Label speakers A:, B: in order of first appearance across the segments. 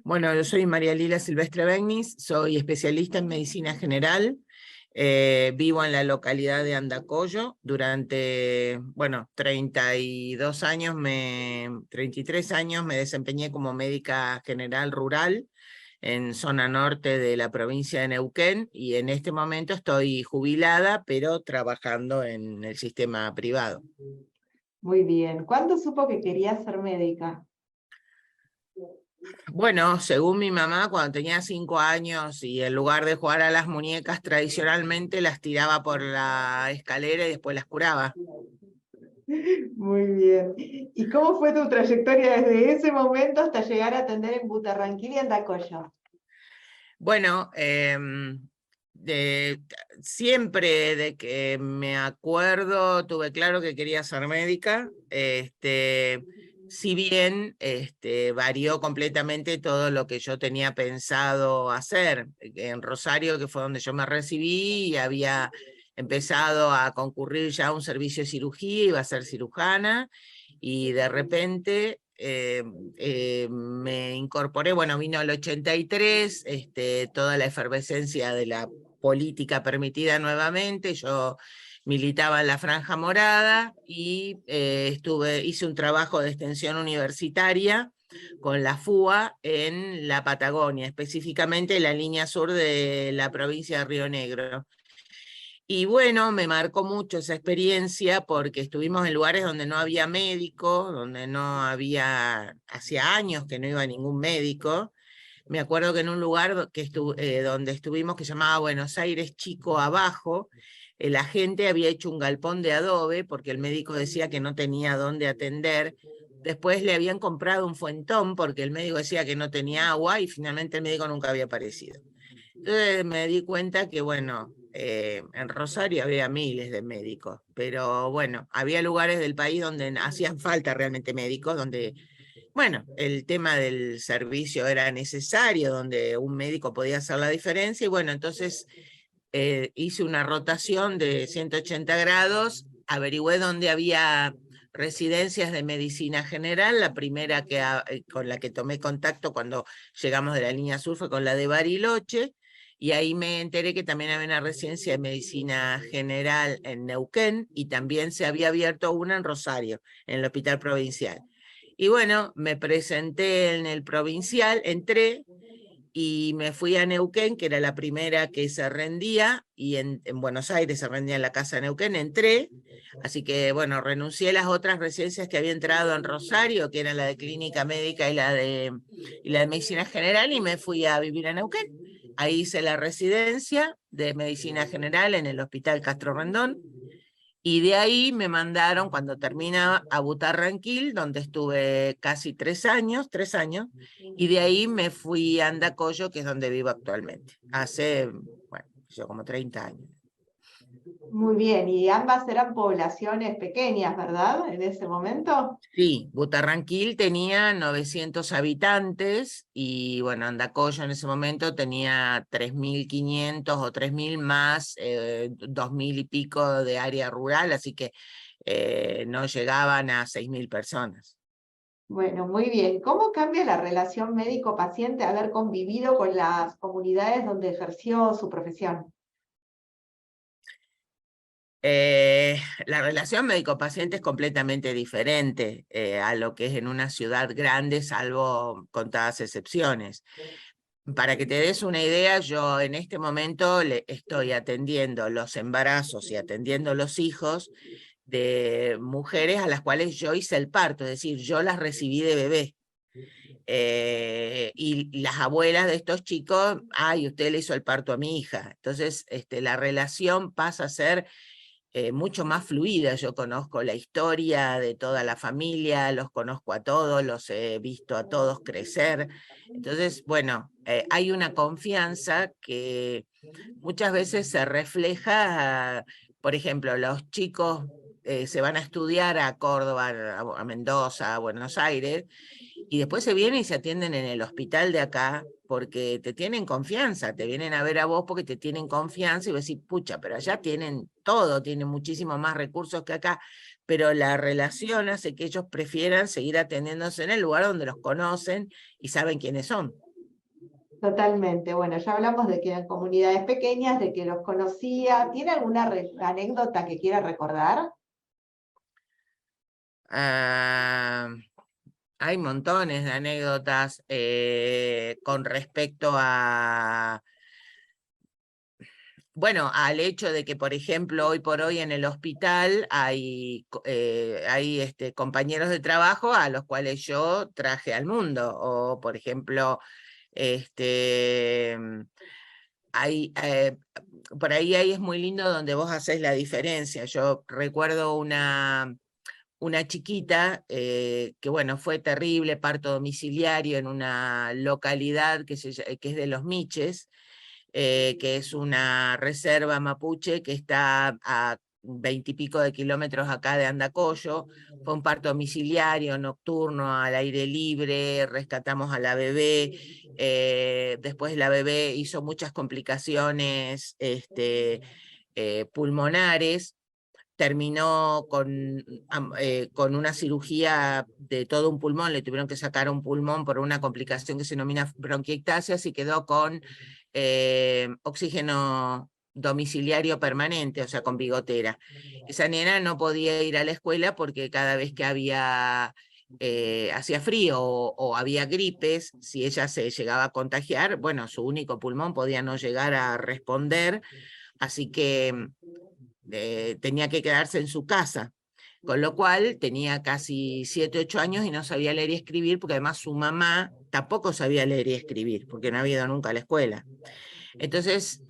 A: Bueno, yo soy María Lila Silvestre Begnis, soy especialista en medicina general, vivo en la localidad de Andacollo. Durante, 32 años, 33 años me desempeñé como médica general rural en zona norte de la provincia de Neuquén, y en este momento estoy jubilada, pero trabajando en el sistema privado.
B: Muy bien. ¿Cuándo supo que quería ser médica?
A: Bueno, según mi mamá, cuando tenía 5 años y en lugar de jugar a las muñecas tradicionalmente, las tiraba por la escalera y después las curaba.
B: Muy bien. ¿Y cómo fue tu trayectoria desde ese momento hasta llegar a atender en Butarranquil y Andacollo?
A: Bueno, de, siempre de que me acuerdo tuve claro que quería ser médica. Si bien varió completamente todo lo que yo tenía pensado hacer. En Rosario, que fue donde yo me recibí, y había empezado a concurrir ya a un servicio de cirugía, iba a ser cirujana, y de repente me incorporé. Bueno, vino el 83, toda la efervescencia de la política permitida nuevamente. Yo militaba en la Franja Morada y hice un trabajo de extensión universitaria con la FUA en la Patagonia, específicamente en la línea sur de la provincia de Río Negro. Y bueno, me marcó mucho esa experiencia porque estuvimos en lugares donde no había médico, donde no había, hacía años que no iba ningún médico. Me acuerdo que en un lugar donde estuvimos, que llamaba Buenos Aires Chico Abajo, la gente había hecho un galpón de adobe porque el médico decía que no tenía dónde atender. Después le habían comprado un fuentón porque el médico decía que no tenía agua, y finalmente el médico nunca había aparecido. Entonces me di cuenta que, bueno, en Rosario había miles de médicos, pero bueno, había lugares del país donde hacían falta realmente médicos, donde, bueno, el tema del servicio era necesario, donde un médico podía hacer la diferencia. Y bueno, entonces hice una rotación de 180 grados, averigüé dónde había residencias de medicina general. La primera con la que tomé contacto cuando llegamos de la línea sur fue con la de Bariloche, y ahí me enteré que también había una residencia de medicina general en Neuquén, y también se había abierto una en Rosario, en el hospital provincial. Y bueno, me presenté en el provincial, entré y me fui a Neuquén, que era la primera que se rendía, y en Buenos Aires se rendía en la casa de Neuquén. Entré, así que bueno, renuncié a las otras residencias que había entrado en Rosario, que eran la de clínica médica y la de medicina general, y me fui a vivir a Neuquén. Ahí hice la residencia de medicina general en el Hospital Castro Rendón, y de ahí me mandaron, cuando termina, a Butarranquil, donde estuve casi 3 años, y de ahí me fui a Andacollo, que es donde vivo actualmente, hace, bueno, yo como 30 años.
B: Muy bien. Y ambas eran poblaciones pequeñas, ¿verdad? En ese momento.
A: Sí, Butarranquil tenía 900 habitantes, y bueno, Andacollo en ese momento tenía 3.500 o 3.000 más, 2.000 y pico de área rural, así que no llegaban a 6.000 personas.
B: Bueno, muy bien. ¿Cómo cambia la relación médico-paciente haber convivido con las comunidades donde ejerció su profesión?
A: La relación médico-paciente es completamente diferente a lo que es en una ciudad grande, salvo contadas excepciones. Para que te des una idea, yo en este momento le estoy atendiendo los embarazos y atendiendo los hijos de mujeres a las cuales yo hice el parto, es decir, yo las recibí de bebé. Y las abuelas de estos chicos, ay, usted le hizo el parto a mi hija. Entonces, la relación pasa a ser mucho más fluida. Yo conozco la historia de toda la familia, los conozco a todos, los he visto a todos crecer. Entonces, bueno, hay una confianza que muchas veces se refleja. Por ejemplo, los chicos se van a estudiar a Córdoba, a Mendoza, a Buenos Aires, y después se vienen y se atienden en el hospital de acá porque te tienen confianza, te vienen a ver a vos porque te tienen confianza, y vos decís, pucha, pero allá tienen todo, tienen muchísimos más recursos que acá, pero la relación hace que ellos prefieran seguir atendiéndose en el lugar donde los conocen y saben quiénes son.
B: Totalmente. Bueno, ya hablamos de que eran comunidades pequeñas, de que los conocía. ¿Tiene alguna anécdota que quiera recordar?
A: Ah, hay montones de anécdotas con respecto a, bueno, al hecho de que, por ejemplo, hoy por hoy en el hospital hay compañeros de trabajo a los cuales yo traje al mundo, o por ejemplo, este, hay, por ahí es muy lindo donde vos haces la diferencia. Yo recuerdo una chiquita que, bueno, fue terrible, parto domiciliario en una localidad que es de Los Miches, que es una reserva mapuche que está a 20 y pico de kilómetros acá de Andacollo. Fue un parto domiciliario, nocturno, al aire libre, rescatamos a la bebé. Después la bebé hizo muchas complicaciones pulmonares, terminó con una cirugía de todo un pulmón, le tuvieron que sacar un pulmón por una complicación que se denomina bronquiectasia, y quedó con oxígeno domiciliario permanente, o sea, con bigotera. Esa nena no podía ir a la escuela porque cada vez que hacía frío o había gripes, si ella se llegaba a contagiar, bueno, su único pulmón podía no llegar a responder, así que tenía que quedarse en su casa, con lo cual tenía casi 7, 8 años y no sabía leer y escribir, porque además su mamá tampoco sabía leer y escribir, porque no había ido nunca a la escuela. Entonces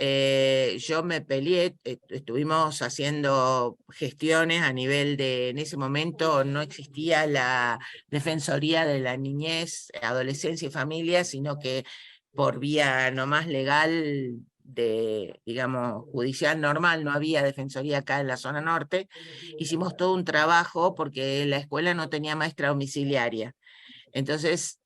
A: yo me peleé, estuvimos haciendo gestiones a nivel en ese momento no existía la Defensoría de la Niñez, Adolescencia y Familia, sino que por vía nomás legal digamos, judicial normal, no había defensoría acá en la zona norte. Hicimos todo un trabajo porque la escuela no tenía maestra domiciliaria. Entonces,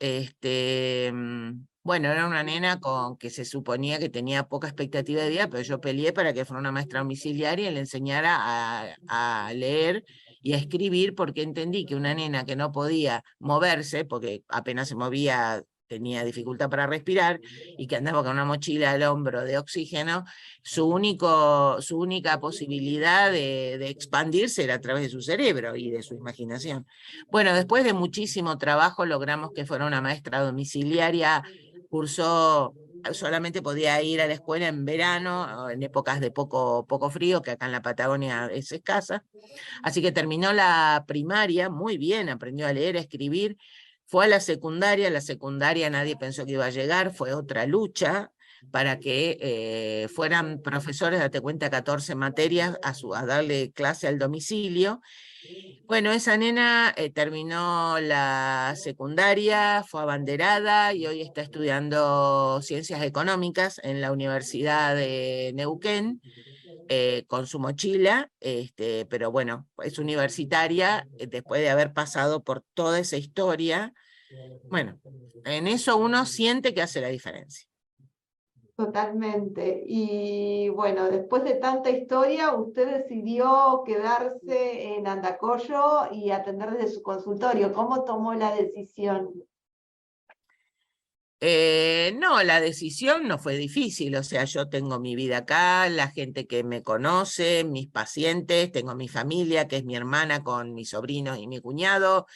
A: bueno, era una nena que se suponía que tenía poca expectativa de vida, pero yo peleé para que fuera una maestra domiciliaria y le enseñara a leer y a escribir, porque entendí que una nena que no podía moverse, porque apenas se movía, tenía dificultad para respirar, y que andaba con una mochila al hombro de oxígeno, su única posibilidad de expandirse era a través de su cerebro y de su imaginación. Bueno, después de muchísimo trabajo logramos que fuera una maestra domiciliaria, cursó, solamente podía ir a la escuela en verano, en épocas de poco frío, que acá en la Patagonia es escasa, así que terminó la primaria muy bien, aprendió a leer, a escribir, fue a la secundaria nadie pensó que iba a llegar, fue otra lucha para que fueran profesores, date cuenta, 14 materias a darle clase al domicilio. Bueno, esa nena terminó la secundaria, fue abanderada y hoy está estudiando ciencias económicas en la Universidad de Neuquén, con su mochila, pero bueno, es universitaria después de haber pasado por toda esa historia. Bueno, en eso uno siente que hace la diferencia.
B: Totalmente. Y bueno, después de tanta historia, usted decidió quedarse en Andacollo y atender desde su consultorio. ¿Cómo tomó la decisión?
A: No, la decisión no fue difícil, o sea, yo tengo mi vida acá, la gente que me conoce, mis pacientes, tengo mi familia, que es mi hermana con mis sobrinos y mi cuñado,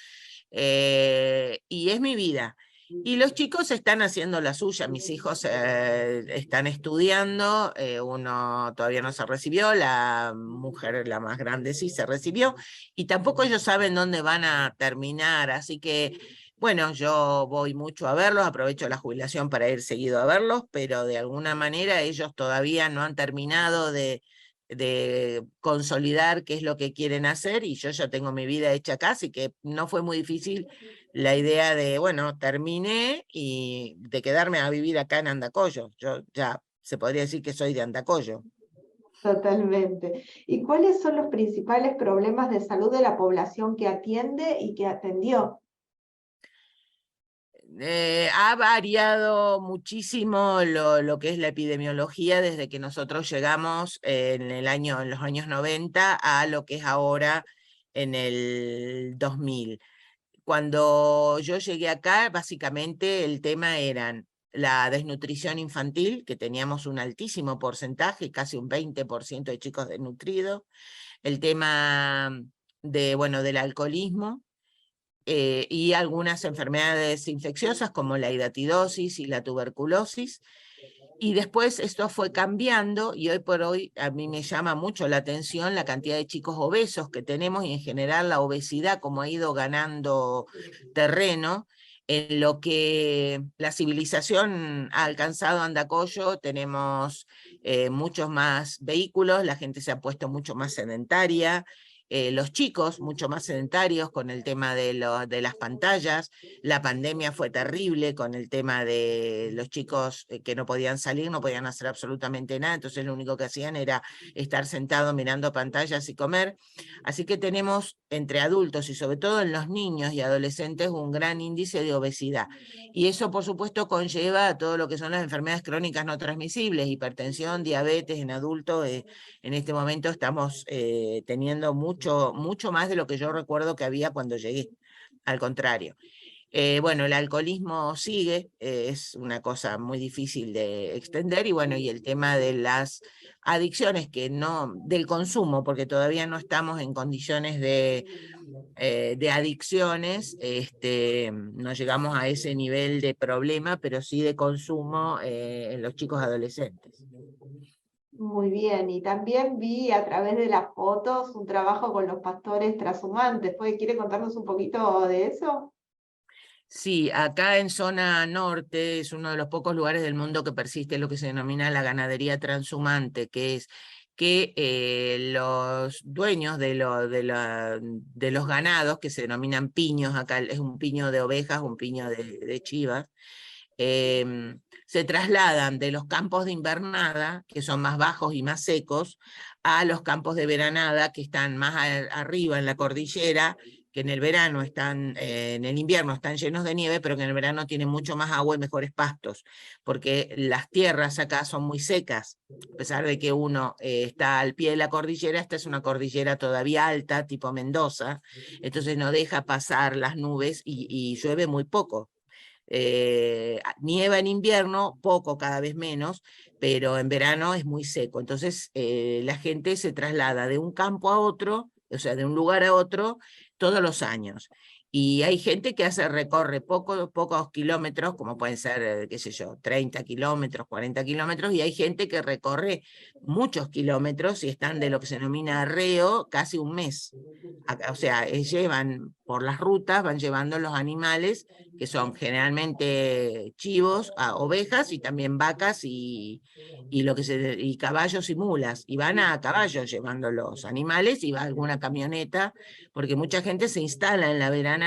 A: y es mi vida. Y los chicos están haciendo la suya, mis hijos están estudiando, uno todavía no se recibió, la mujer, la más grande, sí se recibió, y tampoco ellos saben dónde van a terminar, así que bueno, yo voy mucho a verlos, aprovecho la jubilación para ir seguido a verlos, pero de alguna manera ellos todavía no han terminado de consolidar qué es lo que quieren hacer, y yo ya tengo mi vida hecha acá, así que no fue muy difícil la idea de, bueno, terminé y de quedarme a vivir acá en Andacollo. Yo ya se podría decir que soy de Andacollo.
B: Totalmente. ¿Y cuáles son los principales problemas de salud de la población que atiende y que atendió?
A: Ha variado muchísimo lo que es la epidemiología desde que nosotros llegamos en los años 90 a lo que es ahora en el 2000. Cuando yo llegué acá, básicamente el tema eran la desnutrición infantil, que teníamos un altísimo porcentaje, casi un 20% de chicos desnutridos, el tema de, bueno, del alcoholismo, y algunas enfermedades infecciosas como la hidatidosis y la tuberculosis. Y después esto fue cambiando y hoy por hoy a mí me llama mucho la atención la cantidad de chicos obesos que tenemos y en general la obesidad como ha ido ganando terreno. En lo que la civilización ha alcanzado Andacollo, tenemos muchos más vehículos, la gente se ha puesto mucho más sedentaria, los chicos mucho más sedentarios con el tema de las pantallas. La pandemia fue terrible con el tema de los chicos que no podían salir, no podían hacer absolutamente nada, entonces lo único que hacían era estar sentados mirando pantallas y comer. Así que tenemos entre adultos y sobre todo en los niños y adolescentes un gran índice de obesidad. Y eso por supuesto conlleva a todo lo que son las enfermedades crónicas no transmisibles, hipertensión, diabetes en adultos. En este momento estamos teniendo mucho más de lo que yo recuerdo que había cuando llegué. Al contrario. Bueno, el alcoholismo sigue, es una cosa muy difícil de extender, y bueno, y el tema de las adicciones, que no, del consumo, porque todavía no estamos en condiciones de adicciones, no llegamos a ese nivel de problema, pero sí de consumo en los chicos adolescentes.
B: Muy bien, y también vi a través de las fotos un trabajo con los pastores trashumantes. ¿Quiere contarnos un poquito de eso?
A: Sí, acá en zona norte es uno de los pocos lugares del mundo que persiste lo que se denomina la ganadería transhumante, que es que los dueños de los ganados, que se denominan piños, acá es un piño de ovejas, un piño de chivas, se trasladan de los campos de invernada, que son más bajos y más secos, a los campos de veranada, que están más arriba en la cordillera, que en el verano están, en el invierno están llenos de nieve, pero que en el verano tienen mucho más agua y mejores pastos, porque las tierras acá son muy secas, a pesar de que uno está al pie de la cordillera. Esta es una cordillera todavía alta, tipo Mendoza, entonces no deja pasar las nubes y llueve muy poco. Nieva en invierno, poco, cada vez menos, pero en verano es muy seco. Entonces la gente se traslada de un campo a otro, o sea, de un lugar a otro, todos los años. Y hay gente que recorre pocos kilómetros, como pueden ser, qué sé yo, 30 kilómetros, 40 kilómetros, y hay gente que recorre muchos kilómetros y están de lo que se denomina arreo casi un mes. O sea, llevan por las rutas, van llevando los animales, que son generalmente chivos, ovejas y también vacas y caballos y mulas. Y van a caballo llevando los animales y va alguna camioneta, porque mucha gente se instala en la veranada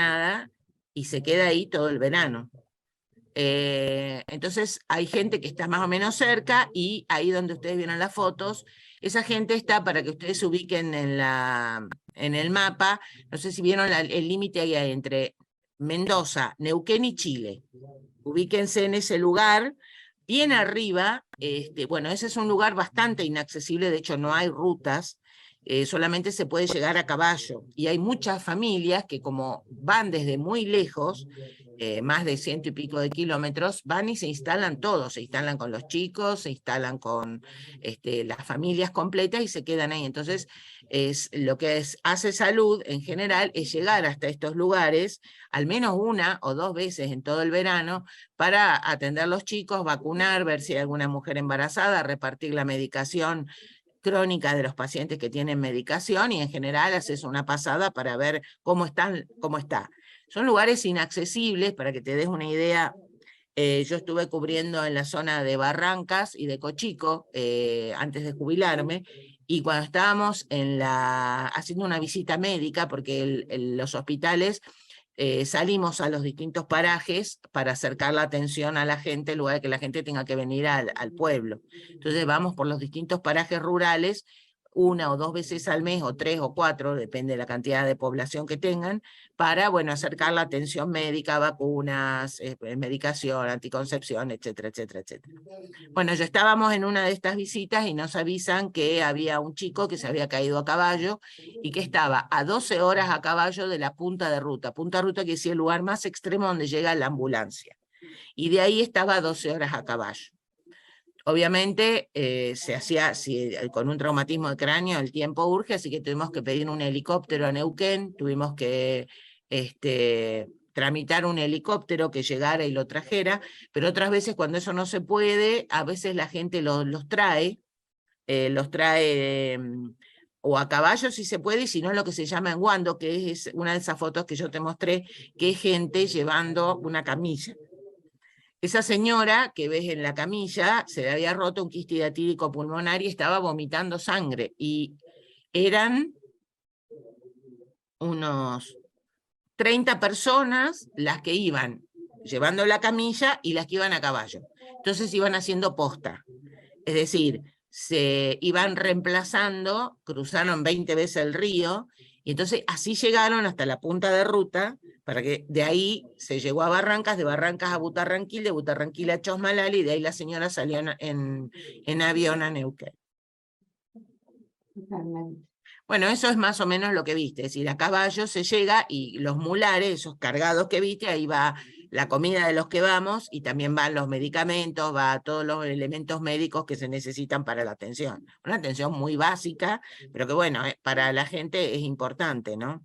A: y se queda ahí todo el verano. Entonces hay gente que está más o menos cerca, y ahí donde ustedes vieron las fotos, esa gente está, para que ustedes se ubiquen en el mapa, no sé si vieron el límite ahí entre Mendoza, Neuquén y Chile. Ubíquense en ese lugar, bien arriba. Bueno, ese es un lugar bastante inaccesible, de hecho no hay rutas, solamente se puede llegar a caballo, y hay muchas familias que, como van desde muy lejos, más de 100 y pico de kilómetros, van y se instalan todos, se instalan con los chicos, se instalan con las familias completas y se quedan ahí. Entonces, lo que hace Salud en general es llegar hasta estos lugares al menos una o dos veces en todo el verano, para atender a los chicos, vacunar, ver si hay alguna mujer embarazada, repartir la medicación crónica de los pacientes que tienen medicación, y en general haces una pasada para ver cómo está. Son lugares inaccesibles, para que te des una idea. Yo estuve cubriendo en la zona de Barrancas y de Cochico antes de jubilarme, y cuando estábamos haciendo una visita médica, porque los hospitales, salimos a los distintos parajes para acercar la atención a la gente, en lugar de que la gente tenga que venir al pueblo. Entonces vamos por los distintos parajes rurales una o dos veces al mes, o tres o cuatro, depende de la cantidad de población que tengan, para, bueno, acercar la atención médica, vacunas, medicación, anticoncepción, etcétera, etcétera, etcétera. Bueno, ya estábamos en una de estas visitas y nos avisan que había un chico que se había caído a caballo y que estaba a 12 horas a caballo de la punta de ruta. Punta de ruta quiere decir el lugar más extremo donde llega la ambulancia. y de ahí estaba 12 horas a caballo. Obviamente se hacía con un traumatismo de cráneo, el tiempo urge, así que tuvimos que pedir un helicóptero a Neuquén, tuvimos que tramitar un helicóptero que llegara y lo trajera, pero otras veces cuando eso no se puede, a veces la gente los trae o a caballo si se puede, y si no lo que se llama en guando, que es una de esas fotos que yo te mostré, que es gente llevando una camilla. Esa señora que ves en la camilla se le había roto un quiste hidatídico pulmonar y estaba vomitando sangre, y eran unos 30 personas las que iban llevando la camilla y las que iban a caballo. Entonces iban haciendo posta. Es decir, se iban reemplazando, cruzaron 20 veces el río, y entonces así llegaron hasta la punta de ruta, para que de ahí se llegó a Barrancas, de Barrancas a Butarranquil, de Butarranquil a Chosmalal, y de ahí la señora salió en avión a Neuquén.
B: Totalmente.
A: Bueno, eso es más o menos lo que viste, es decir, a caballo se llega y los mulares, esos cargados que viste, ahí va la comida de los que vamos y también van los medicamentos, va todos los elementos médicos que se necesitan para la atención. Una atención muy básica, pero que bueno, para la gente es importante, ¿no?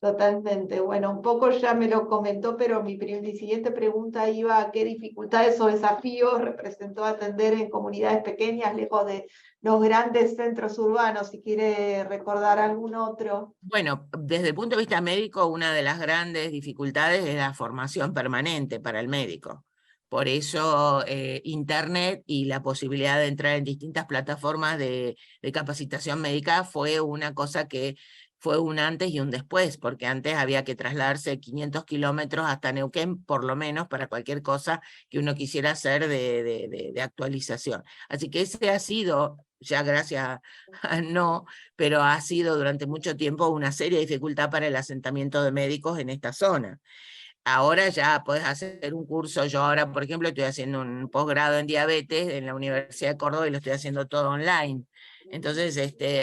B: Totalmente. Bueno, un poco ya me lo comentó, pero mi siguiente pregunta iba a qué dificultades o desafíos representó atender en comunidades pequeñas, lejos de los grandes centros urbanos, si quiere recordar algún otro.
A: Bueno, desde el punto de vista médico, una de las grandes dificultades es la formación permanente para el médico. Por eso Internet y la posibilidad de entrar en distintas plataformas de capacitación médica fue una cosa que fue un antes y un después, porque antes había que trasladarse 500 kilómetros hasta Neuquén, por lo menos, para cualquier cosa que uno quisiera hacer de actualización. Así que ese ha sido, ya gracias a no, pero ha sido durante mucho tiempo una seria dificultad para el asentamiento de médicos en esta zona. Ahora ya podés hacer un curso, yo ahora, por ejemplo, estoy haciendo un posgrado en diabetes en la Universidad de Córdoba y lo estoy haciendo todo online. Entonces,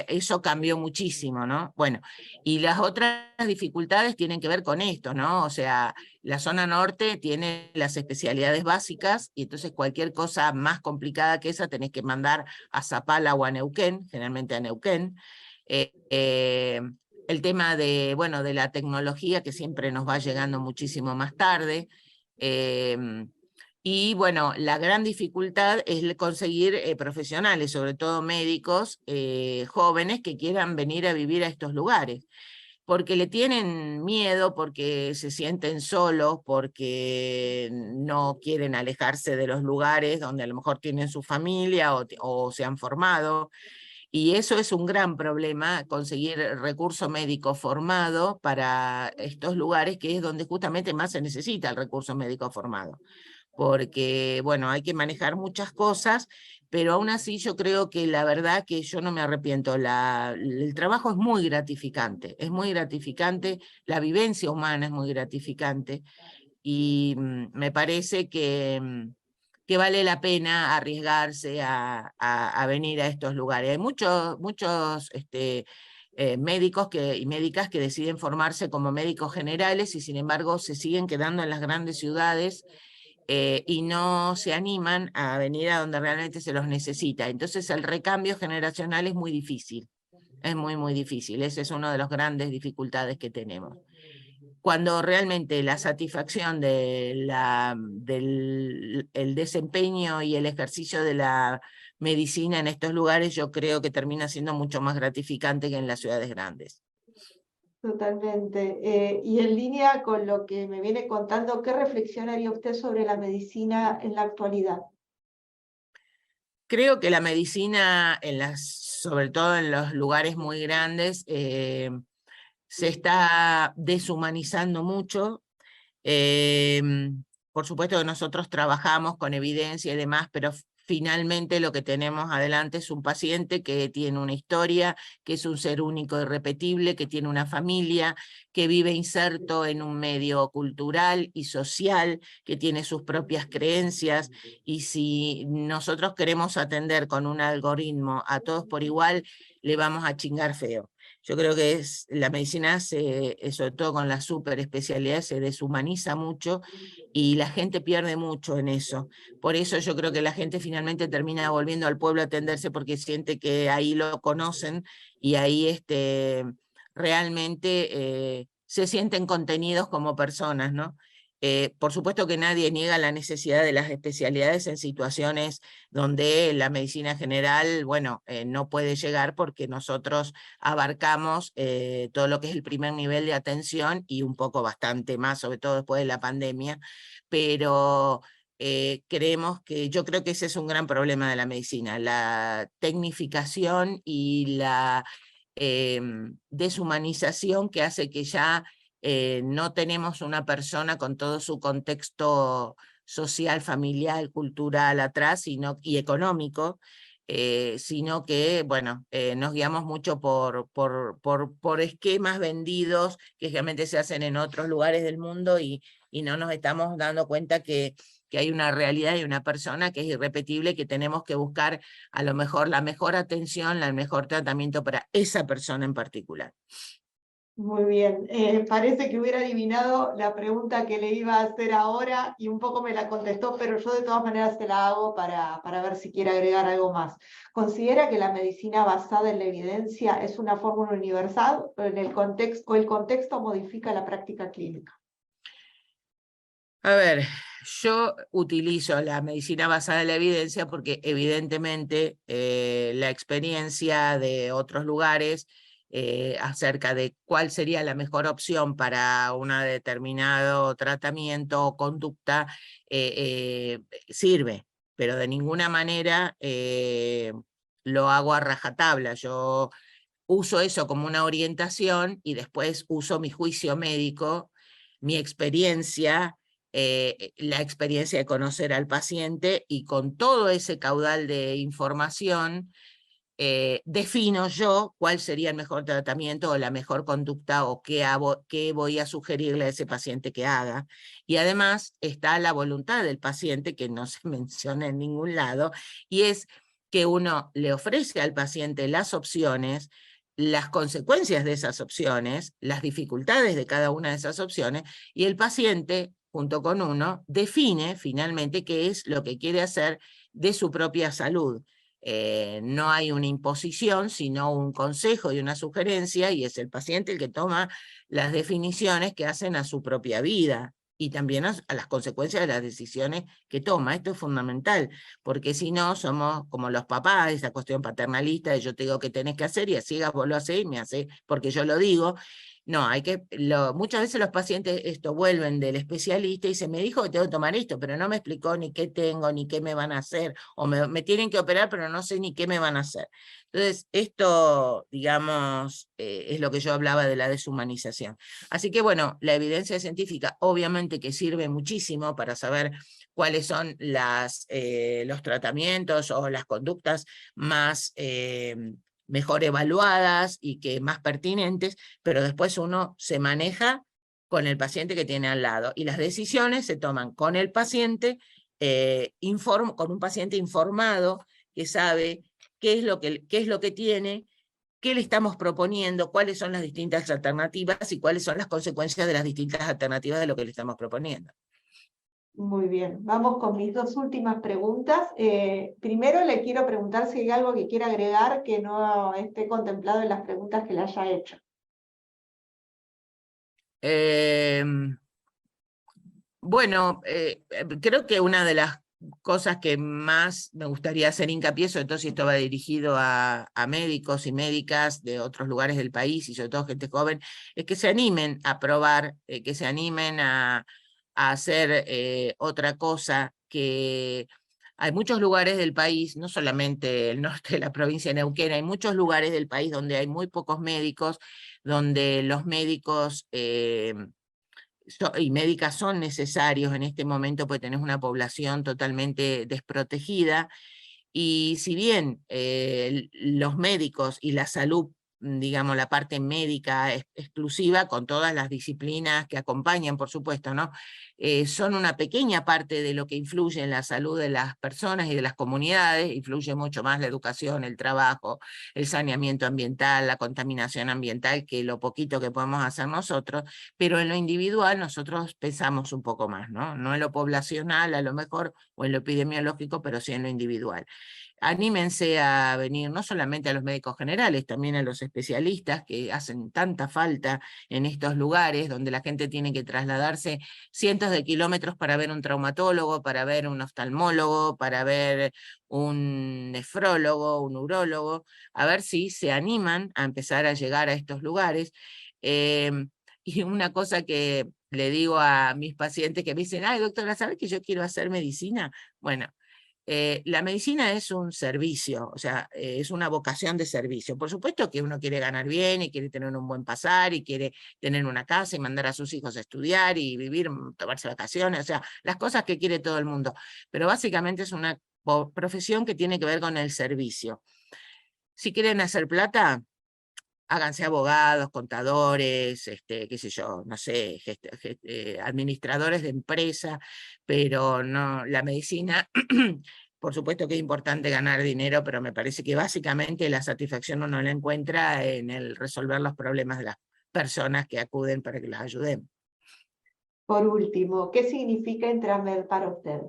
A: eso cambió muchísimo, ¿no? Bueno, y las otras dificultades tienen que ver con esto, ¿no? O sea, la zona norte tiene las especialidades básicas y entonces cualquier cosa más complicada que esa tenés que mandar a Zapala o a Neuquén, generalmente a Neuquén. El tema de, bueno, de la tecnología que siempre nos va llegando muchísimo más tarde. Y bueno, la gran dificultad es conseguir profesionales, sobre todo médicos jóvenes que quieran venir a vivir a estos lugares, porque le tienen miedo, porque se sienten solos, porque no quieren alejarse de los lugares donde a lo mejor tienen su familia o se han formado. Y eso es un gran problema, conseguir recurso médico formado para estos lugares, que es donde justamente más se necesita el recurso médico formado. Porque, bueno, hay que manejar muchas cosas, pero aún así yo creo que la verdad que yo no me arrepiento. El trabajo es muy gratificante, la vivencia humana es muy gratificante, y me parece que vale la pena arriesgarse a venir a estos lugares. Hay muchos médicos y médicas que deciden formarse como médicos generales y sin embargo se siguen quedando en las grandes ciudades y no se animan a venir a donde realmente se los necesita. Entonces el recambio generacional es muy difícil, es muy, muy difícil. Ese es una de las grandes dificultades que tenemos. Cuando realmente la satisfacción del el desempeño y el ejercicio de la medicina en estos lugares, yo creo que termina siendo mucho más gratificante que en las ciudades grandes.
B: Totalmente. Y en línea con lo que me viene contando, ¿qué reflexión haría usted sobre la medicina en la actualidad?
A: Creo que la medicina, sobre todo en los lugares muy grandes, se está deshumanizando mucho. Por supuesto que nosotros trabajamos con evidencia y demás, pero finalmente lo que tenemos adelante es un paciente que tiene una historia, que es un ser único e irrepetible, que tiene una familia, que vive inserto en un medio cultural y social, que tiene sus propias creencias, y si nosotros queremos atender con un algoritmo a todos por igual, le vamos a chingar feo. Yo creo que la medicina, sobre todo con la superespecialidad, se deshumaniza mucho y la gente pierde mucho en eso. Por eso yo creo que la gente finalmente termina volviendo al pueblo a atenderse porque siente que ahí lo conocen y ahí realmente se sienten contenidos como personas, ¿no? Por supuesto que nadie niega la necesidad de las especialidades en situaciones donde la medicina general, bueno, no puede llegar porque nosotros abarcamos todo lo que es el primer nivel de atención y un poco bastante más, sobre todo después de la pandemia, pero yo creo que ese es un gran problema de la medicina, la tecnificación y la deshumanización que hace que ya no tenemos una persona con todo su contexto social, familiar, cultural atrás y económico, sino que, bueno, nos guiamos mucho por esquemas vendidos que realmente se hacen en otros lugares del mundo y no nos estamos dando cuenta que hay una realidad y una persona que es irrepetible, que tenemos que buscar a lo mejor la mejor atención, el mejor tratamiento para esa persona en particular.
B: Muy bien, parece que hubiera adivinado la pregunta que le iba a hacer ahora y un poco me la contestó, pero yo de todas maneras se la hago para ver si quiere agregar algo más. ¿Considera que la medicina basada en la evidencia es una fórmula universal o el contexto modifica la práctica clínica?
A: A ver, yo utilizo la medicina basada en la evidencia porque evidentemente la experiencia de otros lugares acerca de cuál sería la mejor opción para un determinado tratamiento o conducta sirve, pero de ninguna manera lo hago a rajatabla. Yo uso eso como una orientación y después uso mi juicio médico, mi experiencia, la experiencia de conocer al paciente y con todo ese caudal de información defino yo cuál sería el mejor tratamiento o la mejor conducta o qué voy a sugerirle a ese paciente que haga. Y además está la voluntad del paciente, que no se menciona en ningún lado, y es que uno le ofrece al paciente las opciones, las consecuencias de esas opciones, las dificultades de cada una de esas opciones, y el paciente, junto con uno, define finalmente qué es lo que quiere hacer de su propia salud. No hay una imposición, sino un consejo y una sugerencia, y es el paciente el que toma las definiciones que hacen a su propia vida y también a las consecuencias de las decisiones que toma. Esto es fundamental, porque si no, somos como los papás, esa cuestión paternalista de yo te digo que tenés que hacer y así vos lo hacés y me hacés porque yo lo digo. No, muchas veces los pacientes vuelven del especialista y se me dijo que tengo que tomar esto, pero no me explicó ni qué tengo, ni qué me van a hacer, o me tienen que operar, pero no sé ni qué me van a hacer. Entonces, esto, digamos, es lo que yo hablaba de la deshumanización. Así que, bueno, la evidencia científica obviamente que sirve muchísimo para saber cuáles son los tratamientos o las conductas más mejor evaluadas y que más pertinentes, pero después uno se maneja con el paciente que tiene al lado y las decisiones se toman con el paciente, con un paciente informado que sabe qué es lo que tiene, qué le estamos proponiendo, cuáles son las distintas alternativas y cuáles son las consecuencias de las distintas alternativas de lo que le estamos proponiendo.
B: Muy bien, vamos con mis dos últimas preguntas. Primero le quiero preguntar si hay algo que quiera agregar que no esté contemplado en las preguntas que le haya hecho.
A: Bueno, creo que una de las cosas que más me gustaría hacer hincapié, sobre todo si esto va dirigido a médicos y médicas de otros lugares del país y sobre todo gente joven, es que se animen a probar, que se animen a hacer otra cosa, que hay muchos lugares del país, no solamente el norte de la provincia de Neuquén, hay muchos lugares del país donde hay muy pocos médicos, donde los médicos y médicas son necesarios en este momento porque tenés una población totalmente desprotegida. Y si bien los médicos y la salud digamos, la parte médica exclusiva, con todas las disciplinas que acompañan, por supuesto, ¿no? Son una pequeña parte de lo que influye en la salud de las personas y de las comunidades. Influye mucho más la educación, el trabajo, el saneamiento ambiental, la contaminación ambiental, que lo poquito que podemos hacer nosotros, pero en lo individual nosotros pensamos un poco más, ¿no? No en lo poblacional a lo mejor, o en lo epidemiológico, pero sí en lo individual. Anímense a venir no solamente a los médicos generales, también a los especialistas que hacen tanta falta en estos lugares donde la gente tiene que trasladarse cientos de kilómetros para ver un traumatólogo, para ver un oftalmólogo, para ver un nefrólogo, un urólogo, a ver si se animan a empezar a llegar a estos lugares. Y una cosa que le digo a mis pacientes que me dicen, ay doctora, ¿sabes que yo quiero hacer medicina? Bueno, la medicina es un servicio, o sea, es una vocación de servicio. Por supuesto que uno quiere ganar bien y quiere tener un buen pasar y quiere tener una casa y mandar a sus hijos a estudiar y vivir, tomarse vacaciones, o sea, las cosas que quiere todo el mundo. Pero básicamente es una profesión que tiene que ver con el servicio. Si quieren hacer plata, háganse abogados, contadores, qué sé yo, no sé, administradores de empresa, pero no, la medicina, por supuesto que es importante ganar dinero, pero me parece que básicamente la satisfacción uno la encuentra en el resolver los problemas de las personas que acuden para que las ayuden.
B: Por último, ¿qué significa Intramed para usted?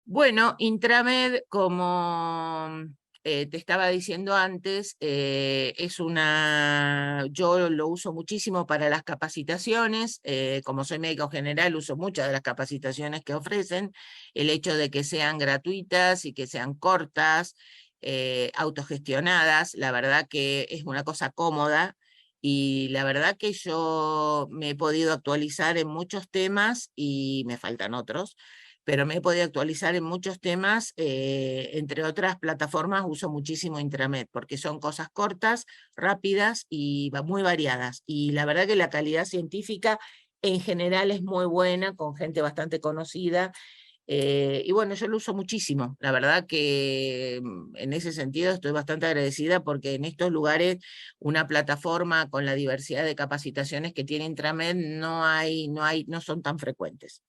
A: Bueno, Intramed, como te estaba diciendo antes, yo lo uso muchísimo para las capacitaciones, como soy médico general, uso muchas de las capacitaciones que ofrecen, el hecho de que sean gratuitas y que sean cortas, autogestionadas, la verdad que es una cosa cómoda. Y la verdad que yo me he podido actualizar en muchos temas y me faltan otros, pero me he podido actualizar en muchos temas, entre otras plataformas uso muchísimo Intramed, porque son cosas cortas, rápidas y muy variadas. Y la verdad que la calidad científica en general es muy buena, con gente bastante conocida, y bueno, yo lo uso muchísimo. La verdad que en ese sentido estoy bastante agradecida porque en estos lugares una plataforma con la diversidad de capacitaciones que tiene Intramed no son tan frecuentes.